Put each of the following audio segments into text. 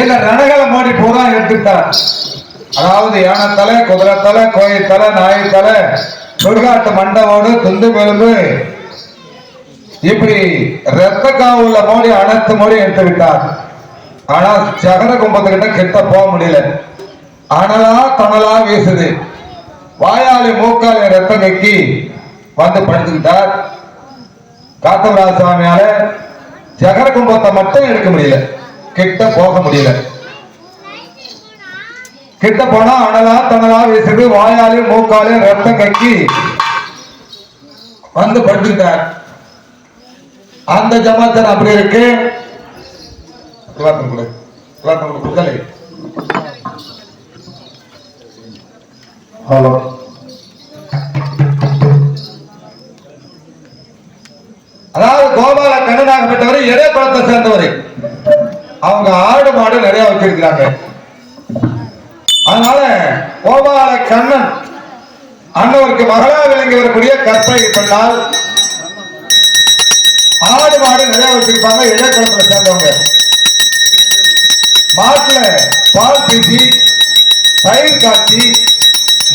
இந்த ரணகல மோடி பூரா எடுத்துட்டார். அதாவது யானை தலை, குதிரை தலை, கோயில் தலை, நாய் தலை, சுடுகாட்டு மண்டவோடு துண்டு பெரும்பு இப்படி ரத்த காவுள்ள மோடி அனைத்து மோடி எடுத்து விட்டார். ஆனா சகர கும்பத்துக்கிட்ட கிட்ட போக முடியல. அனலா தனலா வீசுது. வாயாளி மூக்காளி ரத்தம் கக்கி வந்து படுத்துக்கிட்டார். காத்தவராஜ சுவாமியால சகர கும்பத்தை மட்டும் எடுக்க முடியல, கிட்ட போக முடியல. கிட்ட போனா அனலா தனலா வீசுது. வாயாளி மூக்காளி ரத்தம் கக்கி வந்து படுத்துக்கிட்டார். அந்த ஜமாத்தன் அப்படி இருக்கு. ஹலோ, அதாவது கோபால கண்ணனாக பெற்றவர் எடை குளத்தை சேர்ந்தவர். அவங்க ஆடு மாடு நிறைய வச்சிருக்கிறாங்க. அதனால கோபால கண்ணன் அண்ணவருக்கு மகளா விளங்கி வரக்கூடிய கற்பனை பண்ணால் ஆடு மாடு நிறைய வச்சிருப்பாங்க. எடை குளத்துல சேர்ந்தவங்க மாட்டுல பால் பீசி தயிர் காய்ச்சி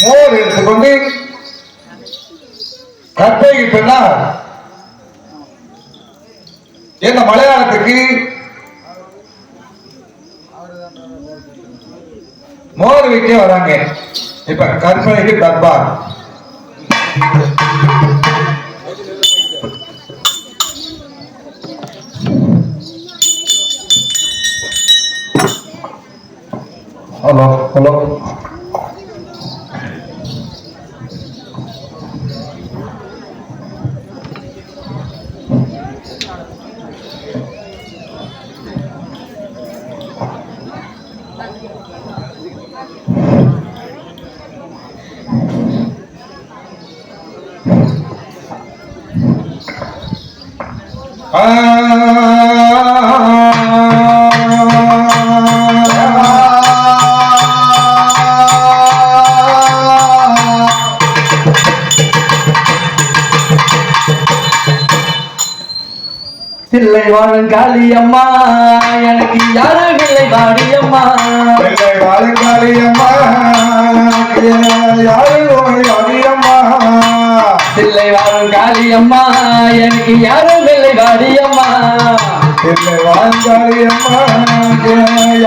மோர் எடுத்துக்கொண்டு கற்பனை பண்ணால் என்ன மலையாளத்துக்கு மோர் விற்க வராங்க. இப்ப கற்பனைக்கு தர்பார். ஹலோ ஹலோ, தில்லை வாழும் காளியம்மா எனக்கு யாரும் இல்லை வாடியம்மா. தில்லை வாழும் காளியம்மா யாரும் வாடியம்மா. தில்லை வாழும் காளியம்மா எனக்கு யாரும் இல்லை வாடியம்மா. தில்லை வாழும் காளியம்மா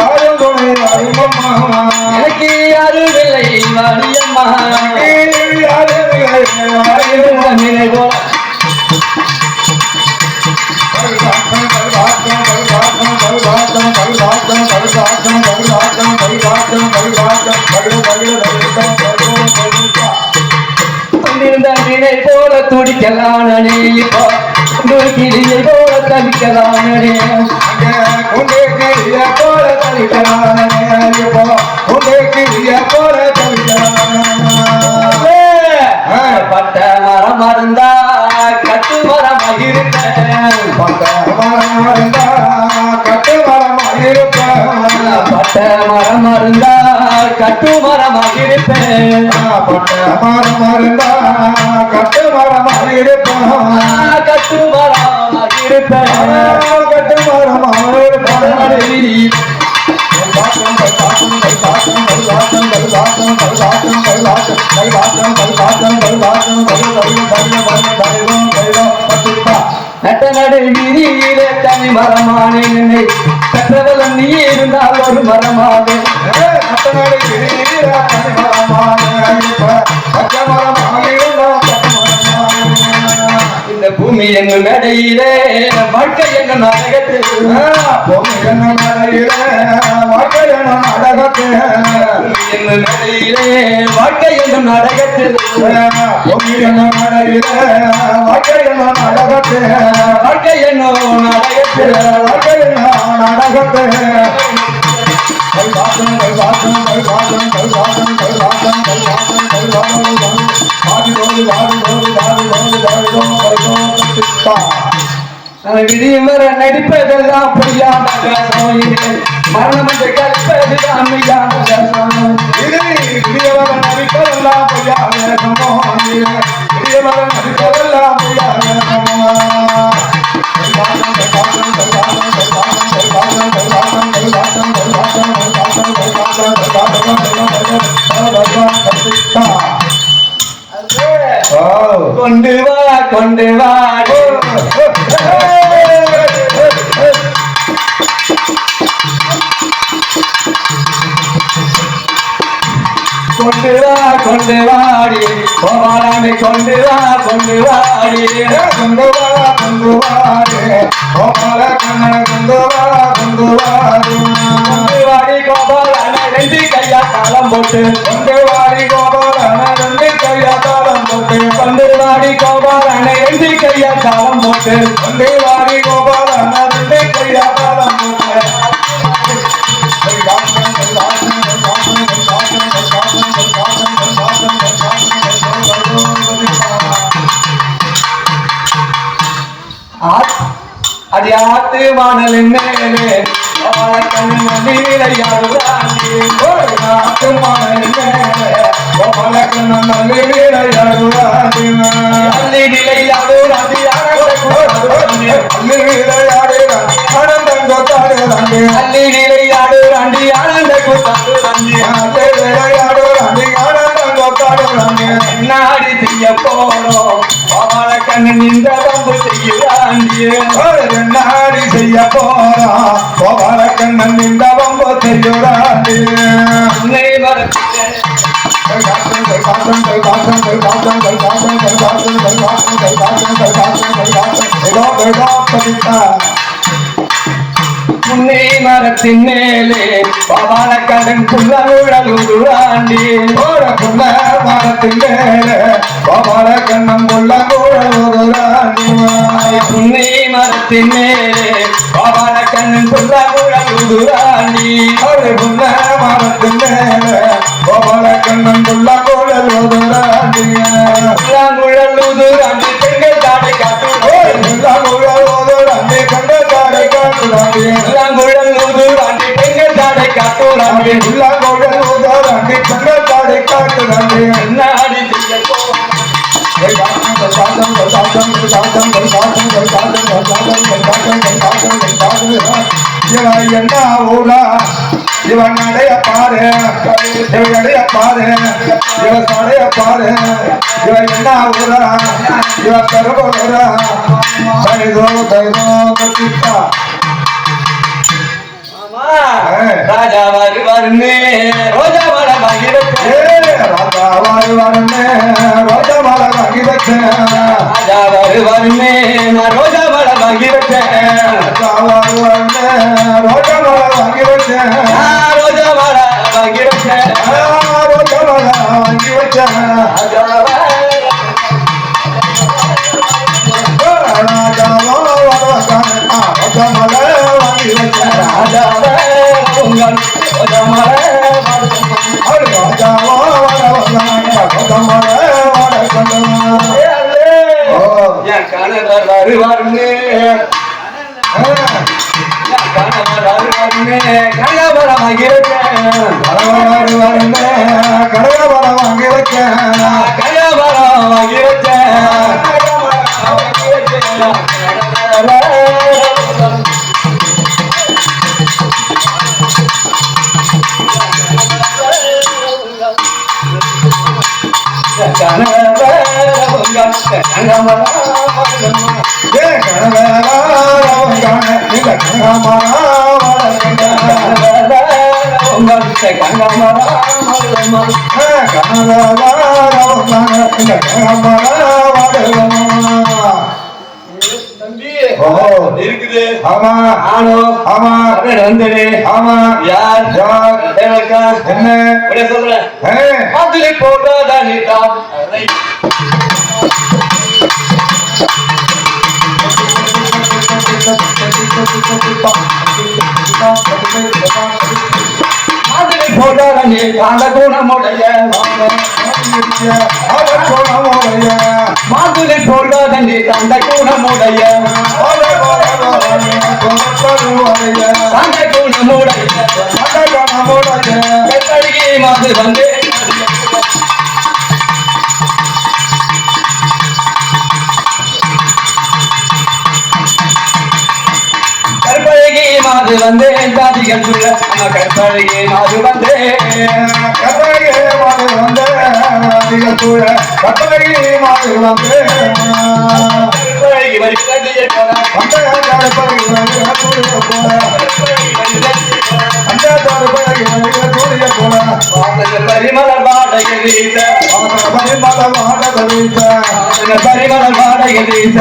யாரும் வாடியம்மா. எனக்கு யாரும் இல்லை வாடியம்மா. நிலை போல நினை போல துடிக்கலானே. இப்போ கிளியை போல தவிக்கலானே. போல தவிக்கலானே. இப்போ கிளிய போல தவிக்கலானே. பட்ட மரம் இருந்தா கட்டு மரமாக இருப்பேன். பட்ட மரம் இருந்தா கட்டு மரமாக இருப்பேன். பட்ட மரம் இருந்தா கட்டு மரமாக இருப்பேன். பட்ட மரம் இருந்தா கட்டு மரமாக இருப்பேன். கட்டு மரமாக இருப்பேன். கட்டு மரமாக இருப்பேன். நட்ட நடு வீதியிலே தனி மரமான என்னை பெற்றவளம் நீ இருந்தால் ஒரு மரமாக. இந்த பூமி என்னும் நடையிலே வாழ்க்கை என்னும் நாடகத்தில். பூமி என்னும் நடையிலே வாழ்க்கை என்னும் நாடகத்தில். என்னும் நடையிலே வாழ்க்கை என்னும் நாடகத்தில். பூமி என்னும் நடையிலே வாழ்க்கை என்னும் நாடகத்தில். வாழ்க்கை என்னும் நாடகத்தில். வாழ்க்கை என்னும் நாடகத்தில். விடியும் வர நடிப்பதெல்லாம் பொய்யான மரணம் என்று கற்பதுதான் மெய்யான நடிப்பதெல்லாம் பொய்யான கொண்டு வா கொண்டு வாடி கொண்டு வா கொண்டு வாடி கோபாலனை கொண்டு வா கொண்டு வாடி கொண்டு வா கொண்டு வாடி கோபால கண்ணனை கொண்டு வா கொண்டு வாடி கொண்டு வாடி கோபாலனை ரெண்டு கையா தாளம் போட்டு கொண்டு வாடி கோபாலனை ரெண்டு கையா தாளம் போட்டு கொண்டு வாடி கோபாலனை ரெண்டு கையா தாளம் போட்டு கொண்டு வாடி கோபாலனை ரெண்டு கையா தாளம் போட்டு அடியாத்து வானலின் மேலே நாடி செய்ய போறோம் கண்ணன் இந்த பம்பு செய்யுறாண்டி நாடி செய்ய போறா கோபால கண்ணன் இந்த பம்பு செய்யுறாண்டி முன்னே மரத்தின் மேலே பாபால கடன் புல்லாண்டி புள்ள மரத்தின் மேலே கோபால கண்ணன் புல்லாண்டி முன்னே மரத்தின் மேலே பாபால கண்ணன் புல்லாண்டி புள்ள மரத்தின் மேலே கோபால கண்ணன் புல்லாண்டி புல்லாங்குழல் உதுராண்டி பெண்கள் தாடை காட்டுறாண்டி கண்ட தாடை காட்டுறாண்டி புல்லாங்குழல் உதுராண்டி பெண்கள் தாடை காட்டுறாண்டி நாடி செய்ய போறோம் என்ன ஊரா இவன் நடைய பாரு இவன் நடைய பாரு இவன் சடைய பாரு இவன் என்ன ஊரா இவன் பெருமூரா தைதோ தைதோ கட்டிட்டா ராஜா வருவாருன்னு ரோஜா மரம் வாங்கி ராஜா வருவாருன்னு ரோஜா மரம் வாங்கி வச்சேன் ராஜா வருவாருன்னு நான் ரோஜா மரம் வாங்கி வச்சேன் ராஜா வருவாருன்னு ரோஜா மரம் வாங்கி வச்சேன் ரோஜா மரம் வாங்கி வச்சேன் ரோஜா மரம் வாங்கி வச்சேன் கணவர் வருவாருன்னு கனகமரம் வாங்கி வச்சேன் கடகமரம் வாங்கி வச்சேன் கனகமரம் வாங்கி வச்சேன் இருக்குது ஆமா ஆனோ ஆமா வந்தனே ஆமா யார் யார் என்ன சொல்றேன் ஏ, மாதிரி போட்டாதானிட்டா மாதிரி போட்டாதானே அந்த குணமுடைய அவர் குணமுடைய மாதிரி போட்டாதானே அந்த குணமுடைய அந்த குணமுடைய கட்டடியே மாதிரி வந்து கற்பழகி மாது வந்து தாதி சமத்தாதிகள் சொல்ல நம்ம கற்பழகி மாது வந்து கற்பழகி மாடு வந்து அதிக சூழ கற்பழகி மாடு வந்து கற்பழகி வரிசையை போல அந்த கற்பழகி சூழிய போல அந்த கற்பழகி சூழிய போல பரிமளர் வாடகை வீச பரிமள வாடகை வீச பரிமளர் வாடகை வீச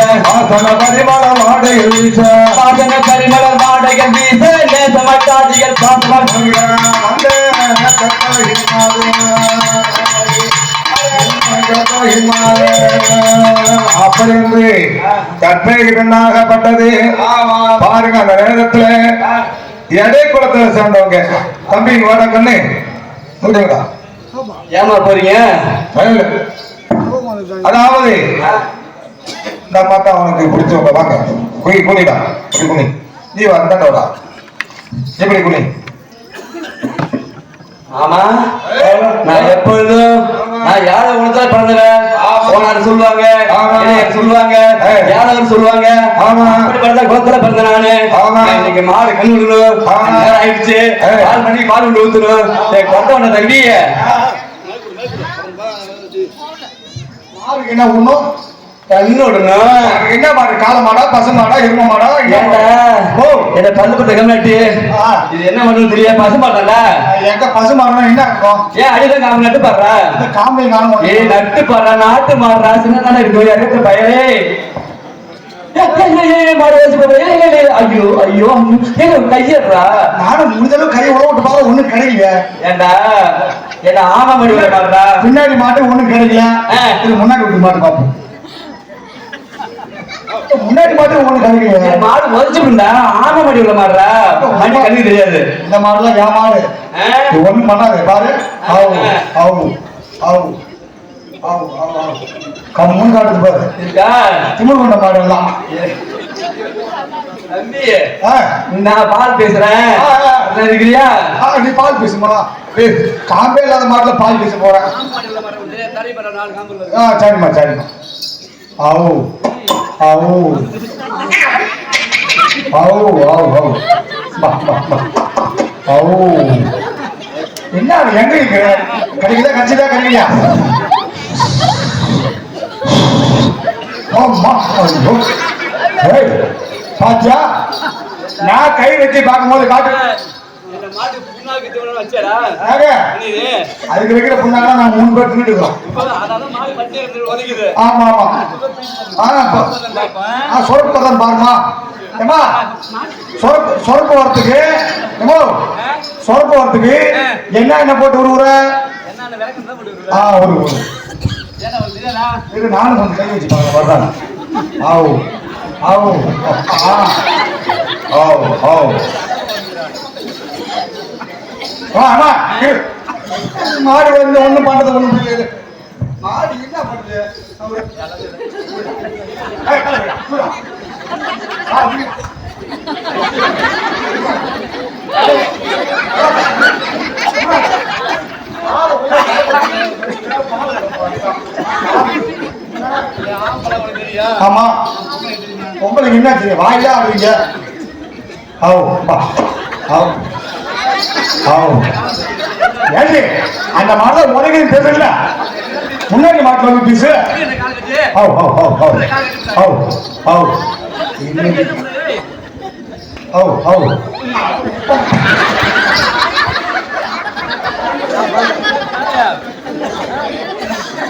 பரிமள வாடகை வீச பாசன பரிமளர் வாடகை வீச சமத்தாதிகள் பாசனம் அந்த கற்பழகி மாடு அப்படி என்று கற்பனைக்கு பெண்ணாகப்பட்டது. பாருங்க அந்த நேரத்துல எடை குளத்துல சேர்ந்தவங்க தம்பி வாட கண்ணு முடியுங்களா ஏமா போறீங்க அதாவது இந்த மாத்தா அவனுக்கு பிடிச்சவங்க வாங்க குனிடா குனி நீ வந்தோடா எப்படி குனி ஆமா நான் எப்பொழுதும் நான் யார உனதான் பிறந்தவன் போனாரு சொல்லுவாங்க சொல்லுவாங்க யாராவது சொல்லுவாங்க அப்படிப்பட்ட கோத்திர பிறந்த நானு இன்னைக்கு மாடு கண் விடணும் ஆயிடுச்சு 4 மணிக்கு பால் கொண்டு ஊத்தணும் கொண்டவன தம்பி என்ன ஒண்ணும் கண்ணு விடணும் என்ன மாடு கால மாடா பசு மாடா எரும மாடா என்ன பல்லு பத்த கம்நாட்டி இது என்ன பண்ணுறது தெரியாது பசு மாட்டால எங்க பசு மாடா என்ன இருக்கும் ஏன் அடிதான் காம நட்டு பாடுறா காம்பை காணும் ஏ நட்டு பாடுறா நாட்டு மாடுறா சின்ன தானே இருக்கு அடுத்த பயலே ஐயோ ஐயோ கையறா நானும் முடிஞ்சளவு கை உழவு விட்டு பாரு ஒண்ணும் கிடைக்கல ஏண்டா என்ன ஆமா மடி விட மாட்டா பின்னாடி மாட்டு ஒண்ணும் கிடைக்கல இது முன்னாடி விட்டு மாட்டு பாப்போம் முன்னாடி மாட்டு ஒண்ணு கிடைக்கல மாடு உதச்சுடா ஆமா மடி விட மாட்டா மணி கண்ணு தெரியாது இந்த மாடுலாம் என் மாடு ஒண்ணும் பண்ணாது பாரு ஆவு ஆவு ஆவு ஆவு ஆவு ஆவு கம்முன்னு காட்டுது பாரு இருக்கா திமிழ் கொண்ட மாடு எல்லாம் தம்பி நான் பால் பேசுறேன் இருக்கிறியா நீ பால் பேசுமா காம்பே இல்லாத மாட்டுல பால் பேச போறேன் சரிம்மா சரிம்மா ஆவு ஆவு ஆவு ஆவு ஆவு ஆவு என்ன எங்க இருக்கு கிடைக்குதா கட்சிதா கிடைக்கலையா பாத்தியா நான் கை வச்சு பார்க்கும் போது காட்டு அதுக்கு வைக்கிற புண்ணாக்கா நான் 3 பேர் தின்னுட்டு இருக்கோம் ஆமா ஆமா சொரப்பு தான் பாருமா ஏமா சொரப்பு வரத்துக்கு ஏமோ சொரப்பு வரத்துக்கு என்ன போட்டு உருவுற ஒரு இது நானும் கொஞ்சம் கை வச்சு பாருங்க வர்றாங்க ஆவு ஆவு ஆவு ஆவு ஆமா மாடு வந்து ஒண்ணும் பண்றது ஒண்ணும் புரியாது மாடு என்ன பண்ணுது ஆமா உங்களுக்கு என்ன தெரியும் வாயிலா ஆடுவீங்க அந்த மாடல உலக தெரியல முன்னாடி மாட்டில் வந்து பீசு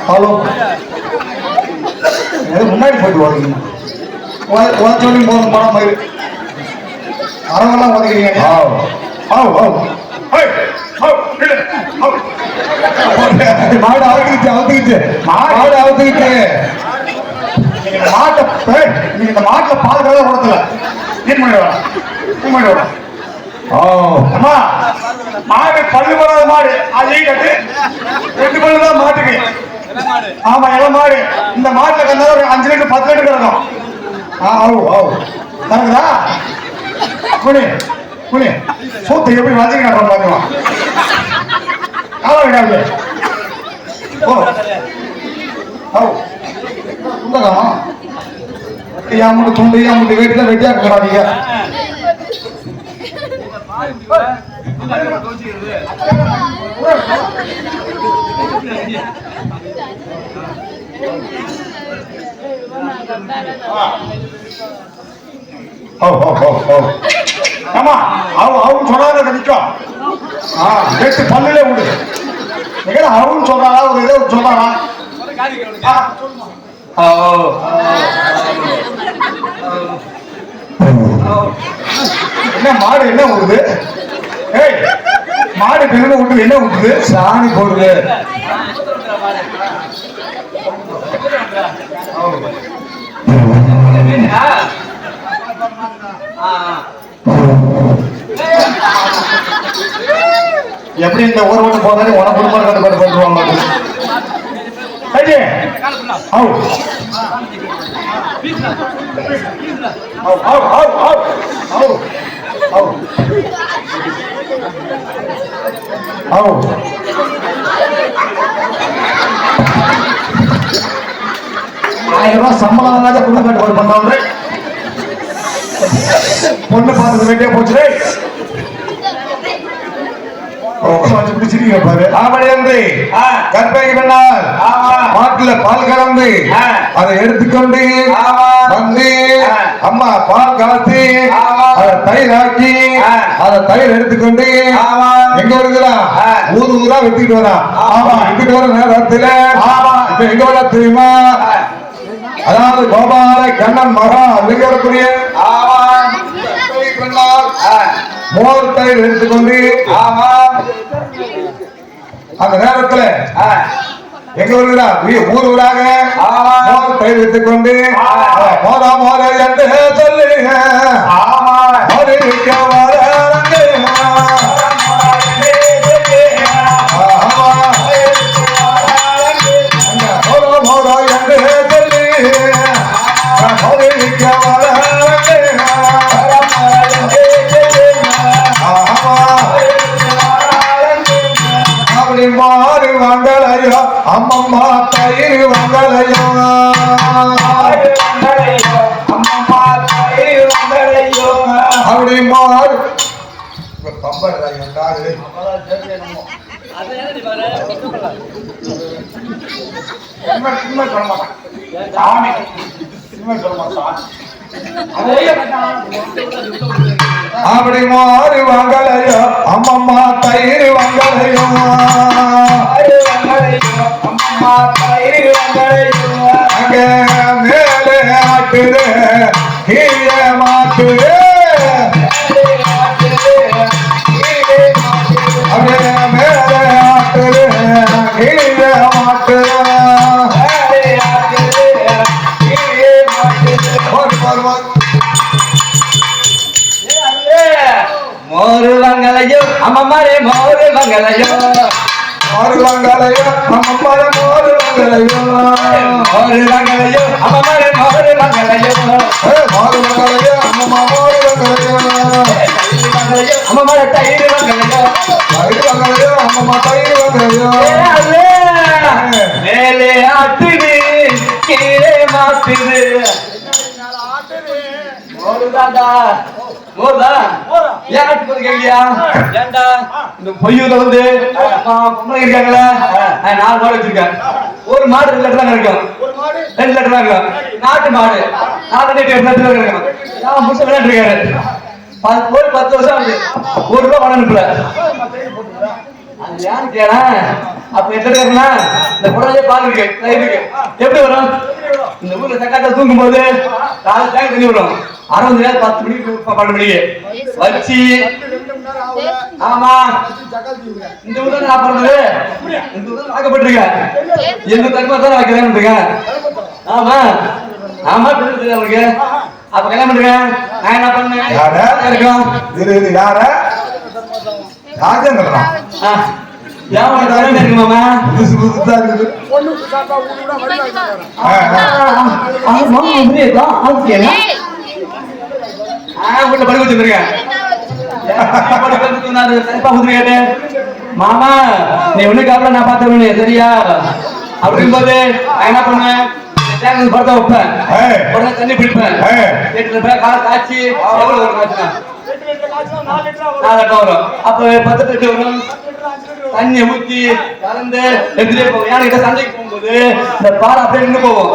ஹலோ முன்னாடி போயிட்டு வரீங்க உதச்சோடி போதும் பணம் மாதிரி அறவெல்லாம் உதக்கிறீங்க மாடு அவுத்துக்கிச்சு மாடு அவுத்துக்கிச்சு நீங்க இந்த மாட்டுல பால் கதை உடத்துல மாடு பல்லு போடாத மாடு அதையும் கட்டு 2 பல்லு தான் மாட்டுக்கு ஆமா இளம் மாடு இந்த மாட்டுல கண்டா ஒரு 5 லிட்டர் 10 லிட்டர் கிடக்கும் கரெக்டா குனி குனி சூத்தை எப்படி வச்சுக்கிட்டு பாக்கலாம் காலம் துண்டு ஏன் முட்டு வெட்டில வெட்டியா கிடாதீங்க ஆமா அவங்க சொன்னாங்க நிற்கும் எட்டு பல்லுல உண்டு அவங்க சொல்றாரா ஒரு இதை சொல்றாரா என்ன மாடு என்ன விடுது ஏய் மாடு பெருமை விட்டு என்ன விட்டுது சாணி போடுது எப்படி இந்த ஊர் விட்டு போதாலே உனக்கு குடும்பம் கட்டுப்பாடு பண்ணுவாங்க ₹1000 சம்பளம் குடும்ப கட்டுப்பாடு பண்றவங்க பொண்ணு பார்த்து வேண்டிய போச்சு மாட்டுல பால் கலந்து அதை எடுத்துக்கொண்டு வந்து அம்மா பால் கலந்து அதை தயிர் ஆக்கி அதை தயிர் எடுத்துக்கொண்டு எங்க வருகிறா ஊர் ஊரா வித்துட்டு வரா வித்துட்டு வர நேரத்துல இப்ப எங்க வர தெரியுமா அதாவது கோபால கண்ணன் மகா அருகக்கூடிய மோர் தயிர் எடுத்துக்கொண்டு அந்த நேரத்துல எங்க ஊருடா ஊர் ஊராக மோர் தயிர் எடுத்துக்கொண்டு மோதா மோத என்று சொல்லுங்க மாறு வாங்கலையோ அம்மம்மா தயிர் வாங்கலையோ அம்மம்மா தயிர் வாங்கலையோ அப்படி மாறு அப்படி மாறு வாங்கலையோ அம்மம்மா தயிர் வாங்கலையோ அம்மம்மா தயிர் வாங்கலையோ அங்க மேலே ஆட்டுது கீழே மாட்டுது அங்க மேலே ஆட்டுது கீழே மாட்டுது மோரு வங்கலையோ அம்மம்மாரே மோரு வங்கலையோ மோரு வங்கலையோ அம்மம்மாரே மோரு வங்கலையோ மோரு வங்கலையோ அம்மம்மாரே மோரு வங்கலையோ மோரு வங்கலையோ அம்மம்மா மோரு வங்கலையோ அம்மம்மாரே தயிர் வங்கலையோ தயிர் வங்கலையோ அம்மம்மா தயிர் வங்கலையோ மேலே ஆட்டுது கீழே மாட்டுது மோருதாண்டா மோர்தா ஏன் ஆட்டு போது கேட்கலையா ஏன்டா இந்த பொய்யூர்ல வந்து பொம்பளை இருக்காங்களா 4 மாடு வச்சிருக்கேன் ஒரு மாடு 2 லிட்டர் தான் இருக்கும் 2 லிட்டர் தான் இருக்கும் நாட்டு மாடு 4 லிட்டர் இருக்கும் நான் முசை விளையாட்டு இருக்காரு 10 வருஷம் ஆகுது ₹1 பணம் அனுப்பல அது யாரு கேளா அப்ப எத்தனை இருக்குன்னா இந்த குடலே பால் இருக்கு இருக்கு எப்படி வரும் இந்த ஊர்ல தக்காட்ட தூங்கும் போது 4 டேங்க் தண்ணி வரும் 60 நேரம் 10 மணிக்கு 12 மணிக்கு வச்சு ஆமா இந்த ஊர்ல நான் பிறந்தது இந்த ஊர்ல வாக்கப்பட்டிருக்கேன் எந்த தக்குவா தான் நான் கல்யாணம் பண்ணிருக்கேன் ஆமா ஆமா பிள்ளை அவருக்கு அப்ப கல்யாணம் பண்ணிருக்கேன் நான் என்ன பண்ணேன் இருக்கோம் யார ராஜேந்திரனா மாமா மாமா நீ ஒண்ணு காப்பல நான் பாத்துருவேன் சரியா அப்படின் போது என்ன பண்ணுவேன் படத்தை வைப்பேன் உடனே தண்ணி பிடிப்பேன் காய்ச்சி 4 லிட்டர் வரும். அப்ப 10 லிட்டர் வரும். தண்ணியை ஊத்தி கலந்து எடுத்துட்டே போவோம். யாருக்கிட்ட சந்தைக்கு போகும்போது இந்த பால் அப்படியே நின்று போவோம்.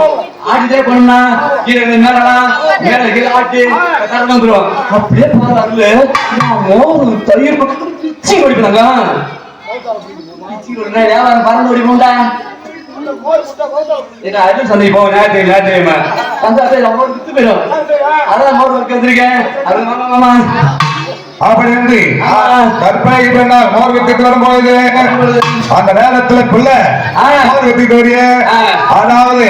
ஆட்டிட்டே போனோம்னா கீழே மேலாம் மேல கீழே ஆட்டி தரம் வந்துடும். அப்படியே பால் வரல தயிர் பிச்சு ஓடிப்பாங்க. வியாபாரம் பறந்து ஓடி போண்டா. சந்தைக்கு போவோம். ஞாயிற்றுக்கிழமை வித்து போயிடும். அதான் மோர் வைக்க வந்திருக்கேன். அது மாமா அப்படி என்று கற்பனைக்கு பின்னால் மோர் வித்துட்டு வரும்போது அந்த நேரத்துல பிள்ளை மோர் வித்துட்டு வரிய, அதாவது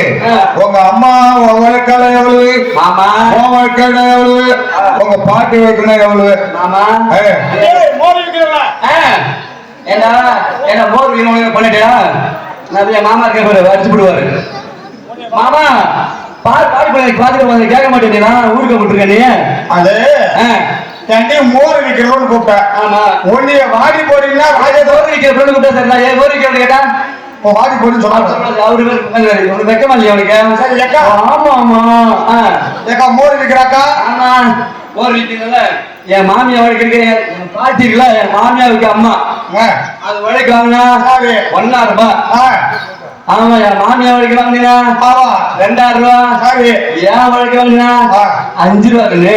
உங்க அம்மா வழக்கால எவ்வளவு, உன் வழக்கால எவ்வளவு, உங்க பாட்டி வழக்கால எவ்வளவு. ஏண்டா என்ன மோர் பண்ணிட்டியா? நான் மாமா இருக்க பாரு அடிச்சு விடுவாரு. மாமா பாடி பாத்துட்டு கேட்க மாட்டேன். ஊருக்கு விட்டுருக்க நீ அது தண்ணி மோர் விற்கிறோம்னு கூப்பிட்டேன். ஆமா ஒன்னிய வாடி போறீங்கன்னா மோர் விற்கிறோம்னு கூப்பிட்டா சார். நான் மோர் விற்கிறோம் கேட்டா வாடி போறேன்னு சொன்னாங்க. அவரு வெக்கமா இல்லையா அவனுக்கு? ஆமா ஆமா ஏக்கா மோர் விற்கிறாக்கா? ஆமா மோர் விற்கிறதுல என் மாமியா உழைக்க என் பாட்டி இருக்குல்ல, என் மாமியாவுக்கு அம்மா அது உழைக்க வாங்கினா 1000 ரூபாய். ஆமா என் மாமியா உழைக்க வாங்கினா 2000 ரூபாய். ஏன் உழைக்க வாங்கினா 5 ரூபாய்க்குன்னு.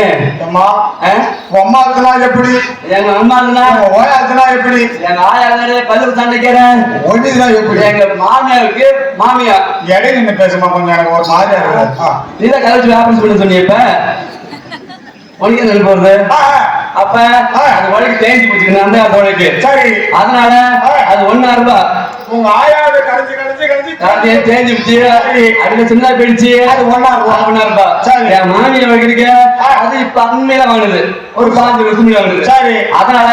அம்மா இருக்குன்னா எப்படி? எங்க அம்மா இருந்தா ஓயா இருக்குன்னா எப்படி? எங்க ஆயா இருந்தா பதில் சண்டைக்கிறேன். ஒண்ணுதுன்னா எப்படி? எங்க மாமியாவுக்கு மாமியா இடையில நின்று பேசுமா கொஞ்சம் எனக்கு ஒரு மாதிரியா இருக்கு. நீதான் கலச்சு வியாபாரம் சொல்லி சொன்னீங்க. இப்ப உனக்கு என்ன போறது? அப்ப அது உழைக்கு தேஞ்சி போச்சுக்கணும் அந்த உழைக்கு. சரி அதனால அது 1000 ரூபாய். உங்க ஆயாவை கடைசி தேஞ்சி போச்சு. அதுல சின்ன போயிடுச்சு. அது 1000 ரூபாய். என் மாமியை வைக்கிறீங்க அது இப்ப அண்மையில வாங்குது. ஒரு 5 வருஷம் வாங்குது. சரி அதனால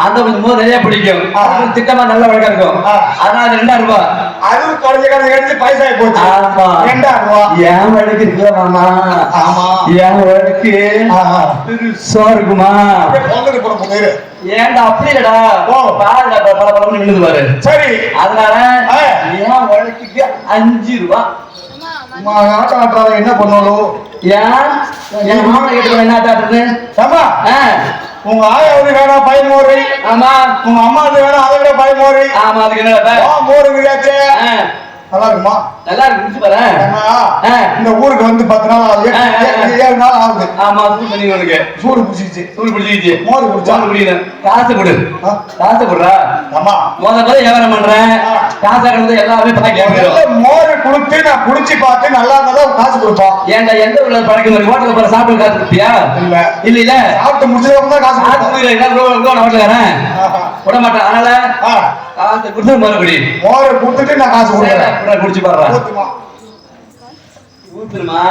அந்த கொஞ்சம் போது நிறைய பிடிக்கும். திட்டமா நல்ல வழக்கம் இருக்கும். அதனால 2000 ரூபாய். அதுவும் கடைசி பைசா போச்சு. 2000 ரூபாய். என் வழக்கு இருக்குல்ல மாமா. ஆமா என் வழக்கு இருக்குமா? ஏன்டா அப்படி இல்லடா பல பழம் நின்னுது பாரு. சரி அதனால என் வழக்குக்கு 5 ரூபாய். ஆட்டம் ஆட்டுறாங்க என்ன பண்ணணும்? என் மாமனை கேட்டு என்ன ஆட்டாடுறது? உங்க ஆயாவது வேணாம் பயமோரி. ஆமா உங்க அம்மாவுக்கு வேணாம் அதை விட பயமோரி. ஆமா அதுக்கு என்ன மோரு விரியாச்சே நல்லா இருக்குமா? நல்லா இருக்கு பாரு. இந்த ஊருக்கு வந்து 10 நாள் ஆகுது. 7 நாள் ஆகுது. ஆமா சூடு பண்ணி உனக்கு சூடு பிடிச்சிச்சு. சூடு பிடிச்சிச்சு. மோர் குடிச்சா குடிக்கணும். காசு கொடு. காசு கொடுறா. ஆமா முதல்ல வியாபாரம் பண்றேன். காசு கொடுத்து எல்லாமே பழக்கம். மோர் கொடுத்து நான் குடிச்சு பார்த்து நல்லா இருந்தா காசு கொடுப்போம். ஏன்டா எந்த ஊர்ல பழக்கம் இருக்கு? ஹோட்டல்ல போற சாப்பிட்டு காசு கொடுப்பியா? இல்ல இல்ல இல்ல சாப்பிட்டு முடிச்சதுக்கு தான் காசு கொடுப்போம். என்ன ஹோட்டல்காரன் விட மாட்டேன். அதனால காசு கொடுத்து மறுபடி மோர் கொடுத்துட்டு நான் காசு கொடுக்குறேன். குடிச்சு பாடுறேன். ஊத்துமா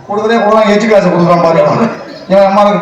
கொடுக்குறதே கொடுக்கலாம். எச்சு காசு கொடுக்குறான் பாருங்க. என் அம்மாவுக்கு